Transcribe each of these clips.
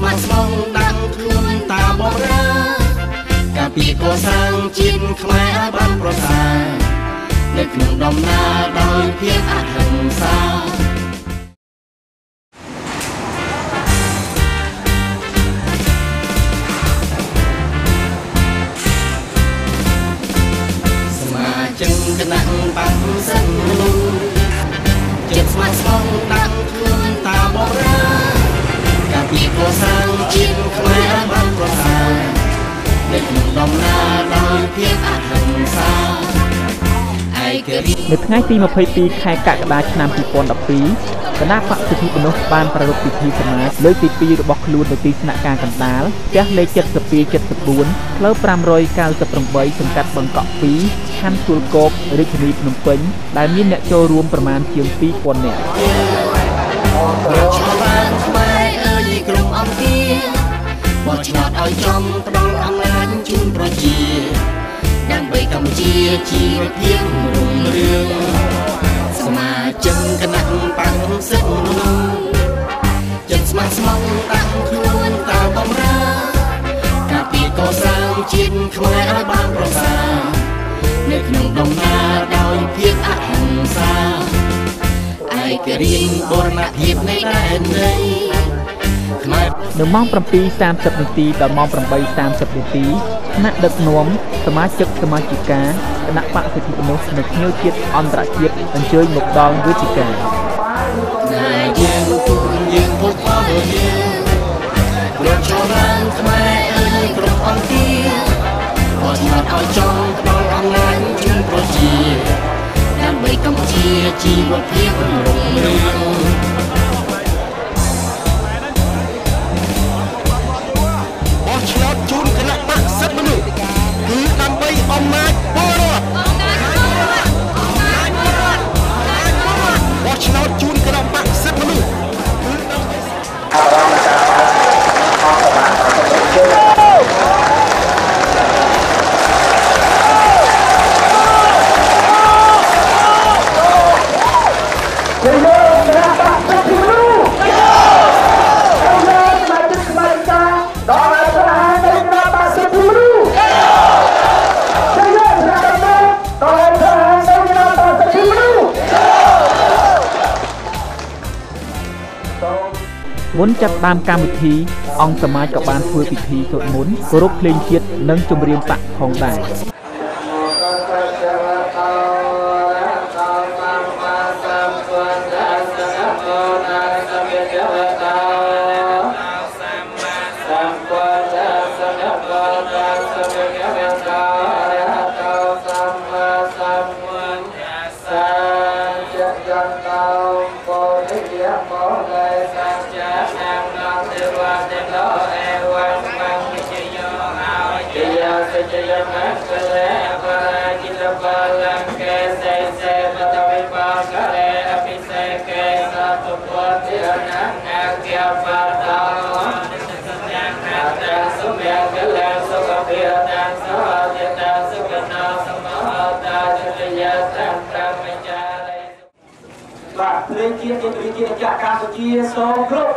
ស្មាត់ស្មងដាក់ខ្លួនតាបបរាកាពីកសាងជាតិខ្មែរឲ្យបានប្រសើរនៅក្នុងដំណើរដោយភាពអហិង្សាសមាជិកគណៈបង្សិនមនុស្សចិត្តស្មាត់ស្មងដាក់ខ្លួនតាបបរាកាពីកសាងជាតិខ្មែរឲ្យបានប្រសើរនៅក្នុងដំណើរដោយភាពអហិង្សានៅថ្ងៃទី22ខែកក្កដាឆ្នាំ2012គណៈបក្សសិទ្ធិមនុស្សបានប្រារព្ធពិធីសមាជលើកទី2របស់ខ្លួននៅទីស្នាក់ការកណ្ដាលផ្ទះលេខ7274ផ្លូវ598សង្កាត់បឹងកក់2ខណ្ឌទួលគោករាជធានីភ្នំពេញដែលមានអ្នកចូលរួមប្រមាណជាង 2000 នាក់ក្រុមអង្គាបោះឆ្នោតឲ្យចំផ្ដល់អំណាចជូនប្រជាដើម្បីកម្ពុជាជីវភាពរុងរឿងសមាជិកគណៈបង្សិទ្ធមនុស្សចិត្តស្មោះស្មងដាក់ខ្លួនតាបម្រើការពីកសាងជាតិខ្មែរឲ្យបានប្រសើរនៅក្នុងដំណើរដោយភាពអហិង្សាឯករាជ្យបូរណភាពនៃដែនដីនៅម៉ោង 7:30 នាទីដល់ម៉ោង 8:30 នាទីគណៈដឹកនាំសមាជិកសមាជិកាគណៈបក្សសិទ្ធិមនុស្សនិងភ្ញៀវជាតិអន្តរជាតិអញ្ជើញមកដល់វេទិកាយើងទូលយើងពុកអរយើងក្រុមចូលបានខ្មែរអើយក្រុមអង្គាបោះឆ្នោតឲ្យចង់ផ្ដល់អំណាចជូនប្រជាដើម្បីកម្ពុជាជីវភាពរុងរឿងឆ្នោតជូនគណៈបក្សសិទ្ធិមនុស្សគឺដើម្បីអំណាចពលរដ្ឋបោះឆ្នោតជូនគណៈបក្សសិទ្ធិមនុស្សគឺដើម្បីអារម្មណ៍ការអស់ប្រមាណមុនចាប់តាមកម្មវិធីអង្គសមាជក៏បានធ្វើពិធីសូត្រមន្តគោរពភ្លេងជាតិនិងចម្រៀងបក្សផងដែរបាទព្រេងជាតិជាវិជាចាក់កម្ពុជាសូមគ្រប់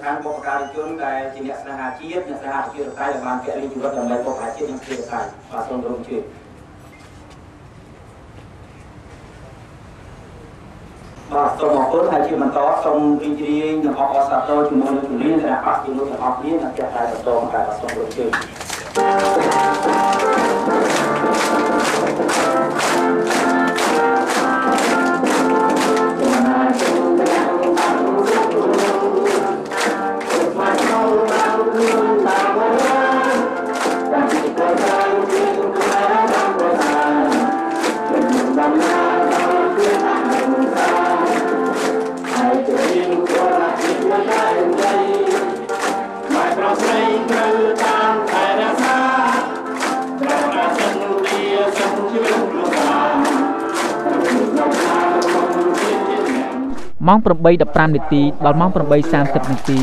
ខាងបុព្វការីជនដែលជាអ្នកស្នេហាជាតិអ្នកស្នេហាប្រជាធិបតេយ្យដែលបានពលីជីវិតដើម្បីបុព្វកាជាតិនិងប្រជាធិបតេយ្យបាទសូមរំលឹកជឿបាទសូមអរគុណហើយជាបន្តសូមរីករាយនិងអបអរសាទរជាមួយនឹងជំនាញគណៈបក្សជំនួយទាំងអស់គ្នានិងចាត់តែបន្តមកតែសូមរំលឹកជឿ ម៉ោង 8:15 នាទីដល់ម៉ោង 8:30 នាទី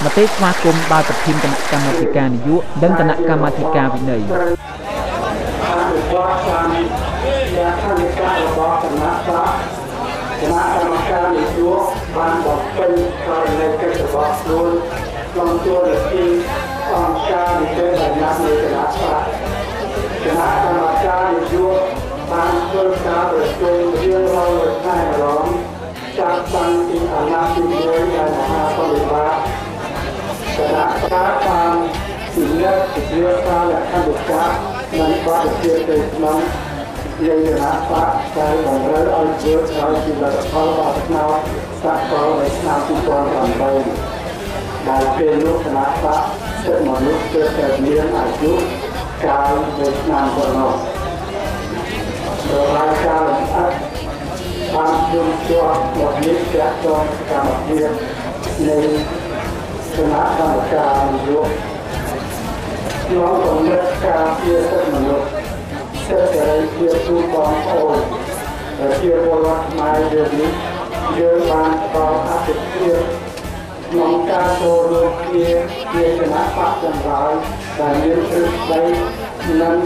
មតិស្វាគមន៍ដោយប្រធានគណៈកម្មាធិការនយោបាយនិងគណៈកម្មាធិការវិន័យគណៈកម្មការនយោបាយបានបំពេញករណីកិច្ចរបស់ខ្លួនក្នុងជួរនាទីអង្គការនិតិបញ្ញត្តិនៃគណៈបកគណៈកម្មការនយោបាយបានធ្វើការប្រជុំរៀងរាល់ខែម្ដងចាប់តាំងពីអាណត្តិទី1ដែលមហាបរិបាគណៈការបានពិនិត្យពិភាក្សាលក្ខន្តិកៈនិងបទជាទៅក្នុងនៃគណៈបកដែលតម្រូវឲ្យធ្វើឲ្យពីលទ្ធផលបោះឆ្នោតសកលនៅឆ្នាំ2008ដែលពេលនោះគណៈបកសិទ្ធិមនុស្សទើបតែមានអាយុកាល1ឆ្នាំប៉ុណ្ណោះដោយការលម្អិតបានជួបជាប់មកនេះចាក់ចងកម្មវិធីនៃគណៈកម្មការនយោបាយក្នុងកំណត់ការពារសិទ្ធិមនុស្សសិទ្ធិសេរីភាពទូបងប្អូនប្រជាពលរដ្ឋខ្មែរយើងនេះយើងបានផ្ដល់អធិភាពក្នុងការចូលរួមគ្នាជាគណៈបកទាំងឡាយដែលមានទ្រឹស្ដីនិង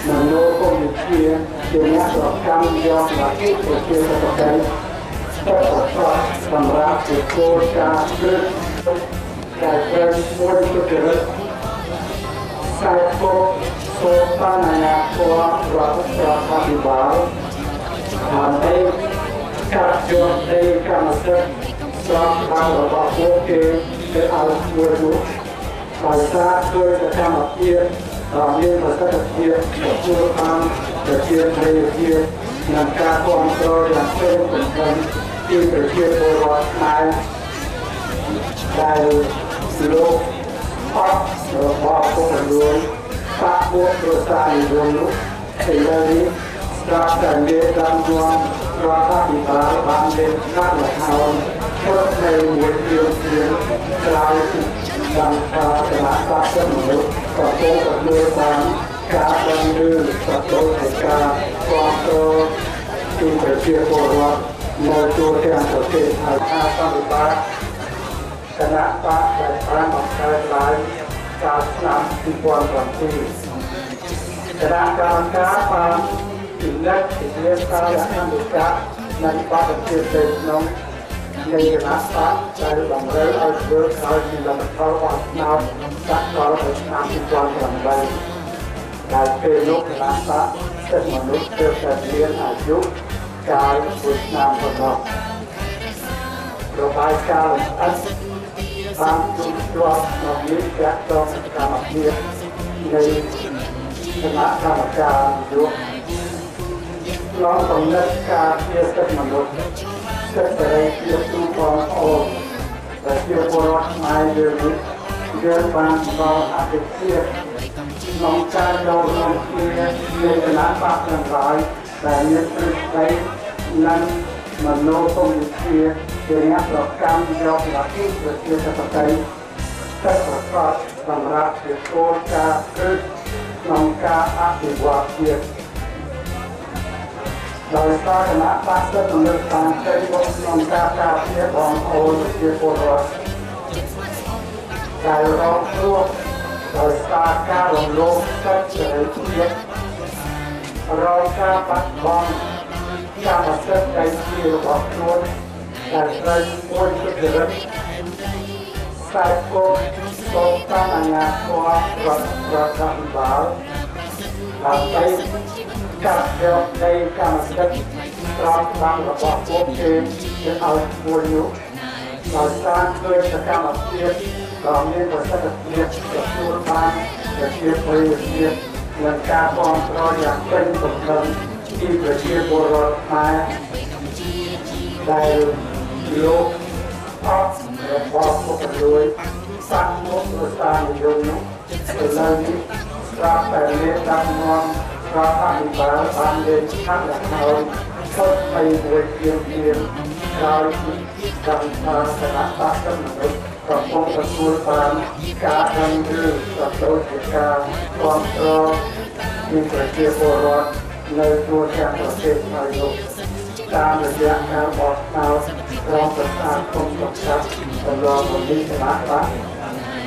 មនោគមវិជ្ជាជាអ្នកប្រកាន់យកលទ្ធិប្រជាធិបតេយ្យទឹកប្រកបសម្រាប់ជាគោលការណ៍គ្រឹះដែលត្រូវមួយទុច្ចរិតខ្សែគោសូតានាគររដ្ឋាភិបាលដើម្បីកាត់យកដីកម្មសិទ្ធិស្របតាមរបស់ពួកគេទៅឲ្យមួយនោះដោយសារធ្វើសកម្មភាពមានប្រសិទ្ធភាពទទួលបានប្រជាប្រិយភាពនិងការគ្រប់គ្រងយ៉ាងពេញលេញពីប្រជាពលរដ្ឋខ្មែរដែលលោកអបរបស់ពលរដ្ឋបាក់ពួកប្រសានិយមនោះឥឡូវនេះស្រាប់តែមានតាមនាំរដ្ឋាភិបាលបានមានកាត់ល្ខោនធ្វើនៅមួយជាក្រោយបានថាគណៈបកសិទ្ធិមនុស្សក៏ពោលទទួលបានការដឹងឮប្រទល់នៃការគ្រប់គ្រងពីប្រជាពលរដ្ឋនៅទូទាំងប្រទេសហើយថាសន្តិភាពគណៈបកដែលបានបង្កើតឡើងកាលឆ្នាំ2007គណៈកម្មការបានពិនិត្យពិភាក្សាលក្ខន្តិកៈនិងបទជាទៅក្នុងនៃគណៈបកដែលតម្រូវឲ្យធ្វើឲ្យពីលទ្ធផលបោះឆ្នោតសកលនៅឆ្នាំ2008ដែលពេលនោះគណៈបកសិទ្ធិមនុស្សទើបតែមានអាយុកាល1ឆ្នាំប៉ុណ្ណោះរបាយការណ៍អត់បានជួបជាប់មកនេះចាក់ចងកម្មភាពនៃគណៈកម្មការនយោបាយក្នុងកំណត់ការពារសិទ្ធិមនុស្សសិទ្ធិសេរីភាពទូបងប្អូនប្រជាពលរដ្ឋខ្មែរយើងបានដល់អធិភាពក្នុងការចូលរួមគ្នានៃគណៈបកទាំងឡាយដែលមានទ្រឹស្ដីនិងមនោគមវិជ្ជាជាអ្នកប្រកាន់យកលទ្ធិប្រជាធិបតេយ្យទឹកប្រកបសម្រាប់ជាគោលការណ៍គ្រឹះក្នុងការអភិវឌ្ឍជាតិដោយសារគណៈបកសិទ្ធិមនុស្សបានចេញមកក្នុងការការពារបងប្អូនប្រជាពលរដ្ឋដែលរងគ្រោះដោយសារការរំលោភសិទ្ធិសេរីភាពរងការបាត់បង់កម្មសិទ្ធិដីធ្លីរបស់ខ្លួនដែលត្រូវមួយទុច្ចរិតខ្សែគោសូមតាមអាជ្ញាធររដ្ឋាភិបាលដើម្បីកាត់យកដីកម្មសិទ្ធិត្រង់តាមរបស់ពួកគេទៅឲ្យមួយនោះដោយសារឃើញសកម្មភាពដ៏មានប្រសិទ្ធភាពទទួលបានប្រជាប្រិយភាពនិងការគ្រប់គ្រងយ៉ាងពេញលេញពីប្រជាពលរដ្ឋខ្មែរដែលលោកអបរបស់ពុទ្ធលួយសាក់មុខប្រសានិយមនោះឥឡូវនេះស្រាប់តែមានដឹកនាំរដ្ឋាភិបាលបានលេងខាត់លខោនធ្វើឲ្យមួយជាក្រោយពីកម្មការគណៈបកសិទ្ធិមនុស្សកំពុងទទួលបានការដឹងឮប្រទល់ជាការគ្រប់គ្រងពីប្រជាពលរដ្ឋនៅទូទាំងប្រទេសហើយនោះ តាមរយៈការបោះឆ្នោតរងប្រកាសគុំប្រកាសសម្រាប់មន្ត្រីគណៈបក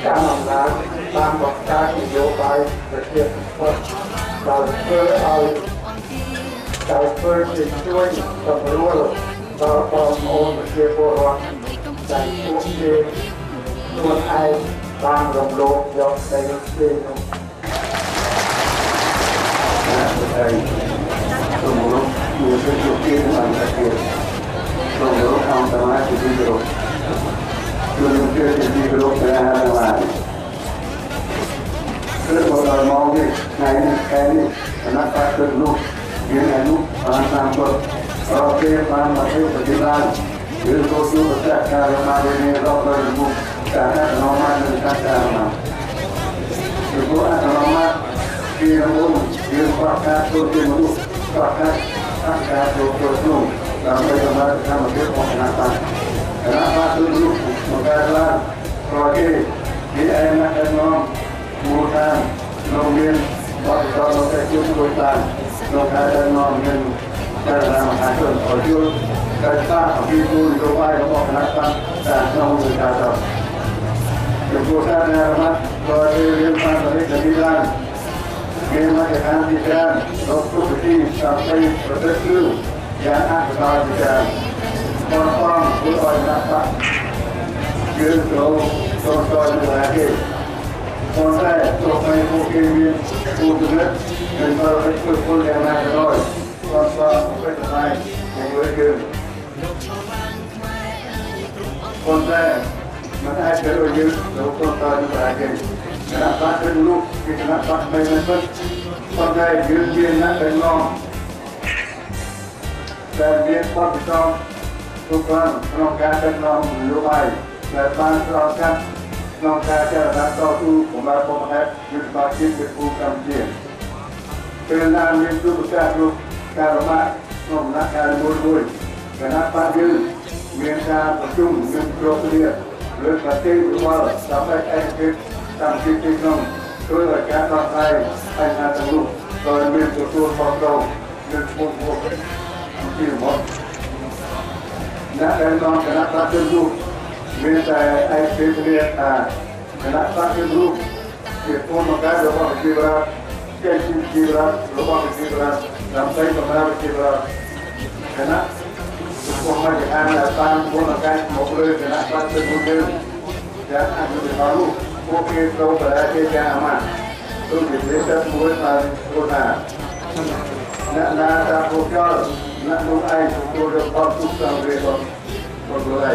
ការអំណាចតាមបង្កើតនយោបាយប្រជាធិបតេយ្យដោយធ្វើជាជួយសម្រួលដល់បងប្អូនប្រជាពលរដ្ឋដែលពួកគេខ្លួនឯងបានរំលោភយកដីធ្លីនោះហើយសូមរំលឹកជួយជួយបានតែគេសូមរំខាងតាមជាទីគោរពជួយជួយជាទីគោរពដែលហាក់បានគឺមកដល់មកនេះថ្ងៃនេះខែនេះគណៈបកទឹកនោះមានអាយុបានតាមគាត់រកគេបានមកធ្វើប្រតិបត្តិឬក៏ជួយប្រកាសការមកវិញរកដល់មុខការណែនាំមកនឹងការការមកគឺពួកអនុម័តពីរបស់យើងប្រកាសទៅជាមនុស្សប្រកាសអង្គការទៅក្នុងដើម្បីសម្រាប់កម្មវិធីរបស់គណៈបកទៅនោះមកការឡើងប្រគេពីឯណាស់នាំមូលដ្ឋានលោកមានបទតទៅតែជួយជួយបានលោកអាចនាំមានការរំខានទៅឲ្យជួយការសាអភិវឌ្ឍនយោបាយរបស់គណៈបកតាមក្នុងវិស័យទៅជាពួកសាធារណៈក៏រៀនបានdari kebijakan bagaimana kita berproduksi sampai berhasil yang akan kita potong buat dapat contoh lagi sampai sampai mungkin untuk dan berpikir yang lain rồi contoh seperti yang berikut sampai mana ada orang contoh lagi kenapa dulu kenapa manajemen sampai dia nak tengok dan dia pun bisa bukan melakukan tengok lupai dan melakukan melakukan atau tu pembahasan disebabkan bukan dia kerana itu besar tu karena melakukan murmur kenapa dia minta percuma dengan dia berarti luar sampai akhir sampai tinggal rồi các con tay anh ta từng lúc rồi mình của tôi vào đầu mình phục vụ chỉ một đã đem con cái nắp bát chân lúc mình tại anh tìm liệt cái nắp bát chân lúc thì tôi một cái rồi bọn chị ra cái chị ra rồi bọn chị ra làm tay còn ra chị ra cái nắp tôi mà chỉ ăn là tan tôi một lời cái nắp bát chân lúc lên đã ăn được bao lúc Mungkin kau berada di aman, tu bisa buat mana, nak tak bocor, nak mulai tu dapat tu sampai mulai.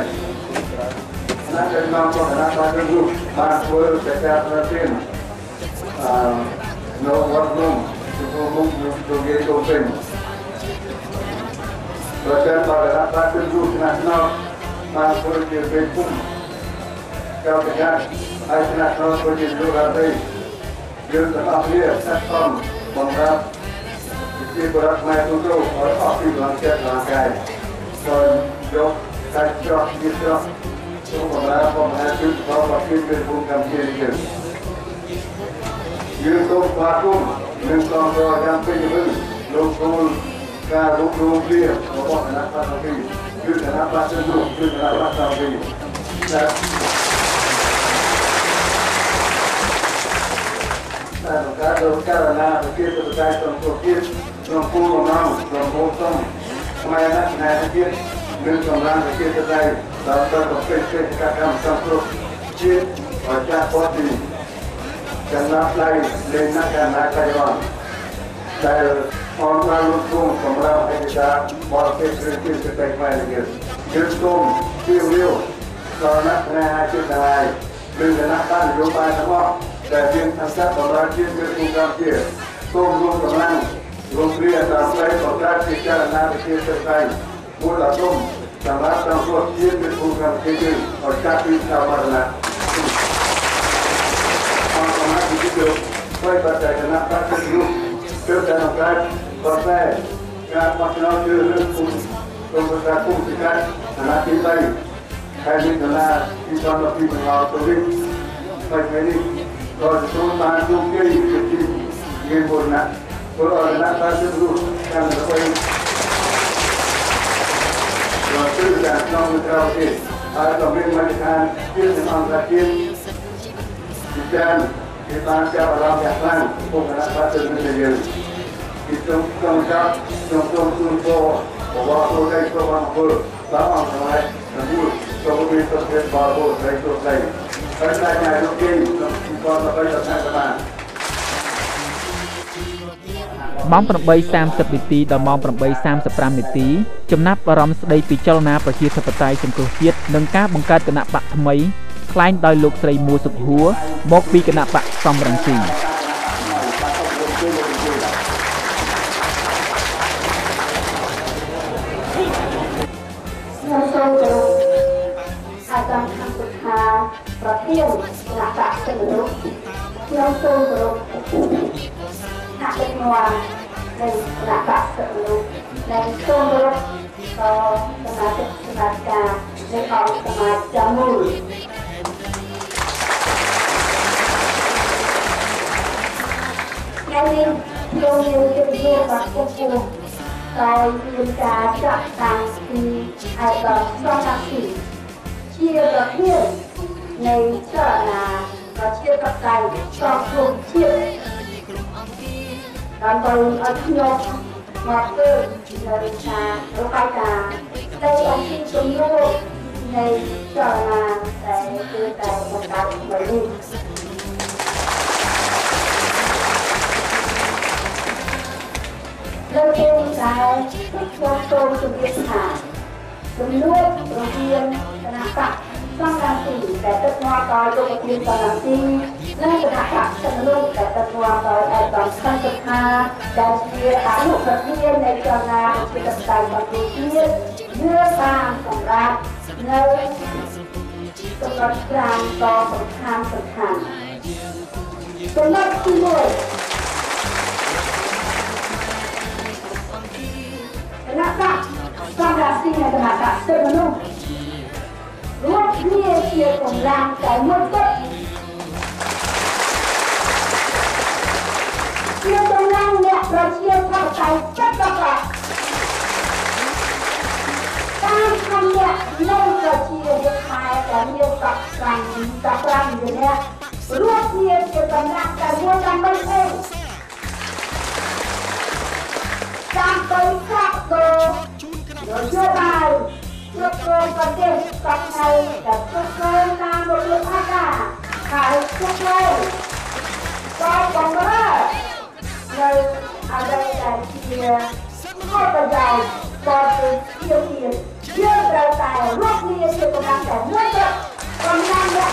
Nak kenal kau nak pada tu, masuk setiap rutin, no workroom, tu gaya open. Berada pada pada tu nak masuk ke pun. Kau dengar, saya nak tahu pergi dulu nanti. Dia tetap dia settom mengrap. Jadi berat naik tu orang api langkai. Dan jok kacau gitu. Tu mengrap itu kalau api berbukan kiri. Dia tu vakum, mentang yang pergi lokal kalau dia bawa anak tapi dia nak pasal tu, dia nak pasal tapi. Karena begitu terkait konstruktif, konsul mau, konsul, semuanya naik begitu, dengan begitu terkait dalam konflik kekang konstruktif, wajah poti, jangan lagi lenakan nakaiwan, dan orang lutung pemerintah kita boleh kritis terkait lagi, lutung view, karena naik naik, dengan apa jumpa semua. Dari asal berarti berbukan dia, tunggu tenang, rupiah sampai kontrak secara nabi terkait, mula tum, sampai tangguh dia berbukan dia, kontrak kamarlah. Orang begitu, saya baca kenapa terus terdengar sampai kapal terus tunggu takut dekat anak kita ini, kali kena kita lebih mengawasi, baik ini. Kalau sultan juga itu gimana? Kalau nak pasal dulu kan lebih ក្នុងវិទ្យាល័យហើយក៏មានមជ្ឈដ្ឋានជាអង្គការជាតិជាច្រើនគេបានចាប់អារម្មណ៍យ៉ាងខ្លាំងពីគណៈបព្វជិជនយើងពីក្នុងចាប់ក្នុងជុំជុំពោបវរចូលទៅចូលមកពលតាមអង្គការនិងពលចូលទៅទៅទៅបបោទៅទៅទៅហើយតែញ៉ាំលោកគេក្នុងគាត់ទៅទៅតាមបានម៉ោង 8:30 នាទីដល់ម៉ោង 8:35 នាទីចំណាប់អារម្មណ៍ស្ដីពីចលនាប្រជាធិបតេយ្យសង្គ្រោះជាតិនិងការបង្កើតគណៈបកថ្មីក្លែងដោយលោកស្រីមួសុខហួរមកពីគណៈបកសំរងស៊ីខ្ញុំសូមគោរពអាចារ្យខាងសុខាប្រធានគណៈបកសិទ្ធិមនុស្សខ្ញុំសូមគោរពអ្នកដឹកនាំនៃគណៈបកសិទ្ធិមនុស្សនិងសូមគោរពដល់សមាជិកសមាជិកានៃអង្គសមាជទាំងមូលថ្ងៃនេះខ្ញុំមានជម្រាបដល់ពុកគូដោយមានការចាត់តាំងពីឯកឧត្តមសំណាក់ទីជាប្រធាននៃចលនាប្រជាធិបតេយ្យសង្គ្រោះជាតិដើម្បីឲ្យខ្ញុំមកធ្វើនៅការរបាយការណ៍នៃអំពីជំនួសនៃចលនាដែលគឺតែបង្កើតមកនេះលើកទីដែលខ្ញុំសូមជម្រាបថាជំនួសរវាងគណៈបកសង្គ្រោះជាតិដែលដឹកនាំដោយលោកប្រធានសង្គ្រោះជាតិនិងគណៈបកសិទ្ធិមនុស្សដែលដឹកនាំដោយឯកឧត្តមខណ្ឌសុខាដែលជាអនុប្រធាននៃចលនាប្រជាធិបតេយ្យសង្គ្រោះជាតិលើតាមសម្រាប់នៅសម្រាប់ក្រាមតសំខាន់ចំណុចទី1គណៈបកសង្គ្រោះជាតិនិងគណៈបកសិទ្ធិមនុស្សរួមគ្នាជាកម្លាំងតែមួយគត់ជាកម្លាំងអ្នកប្រជាធិបតេយ្យពិតប្រាកដតាមគំនិតនៃប្រជារាស្ត្រខ្មែរដែលមាន15នាក់រួមគ្នាជាកម្លាំងតែមួយដើម្បីអីដើម្បីកាត់ទោនយោបាយគ្រប់គ្រងប្រទេសកប់នៅដែលគ្រប់គ្រងតាមរបៀបអាកាសហើយគ្រប់គ្រងដោយបំរើនៅអ្វីដែលជាផលប្រយោជន៍ដល់ប្រជាជាតិយើងត្រូវតែរួមគ្នាជាកម្លាំងតែមួយកម្លាំងអ្នក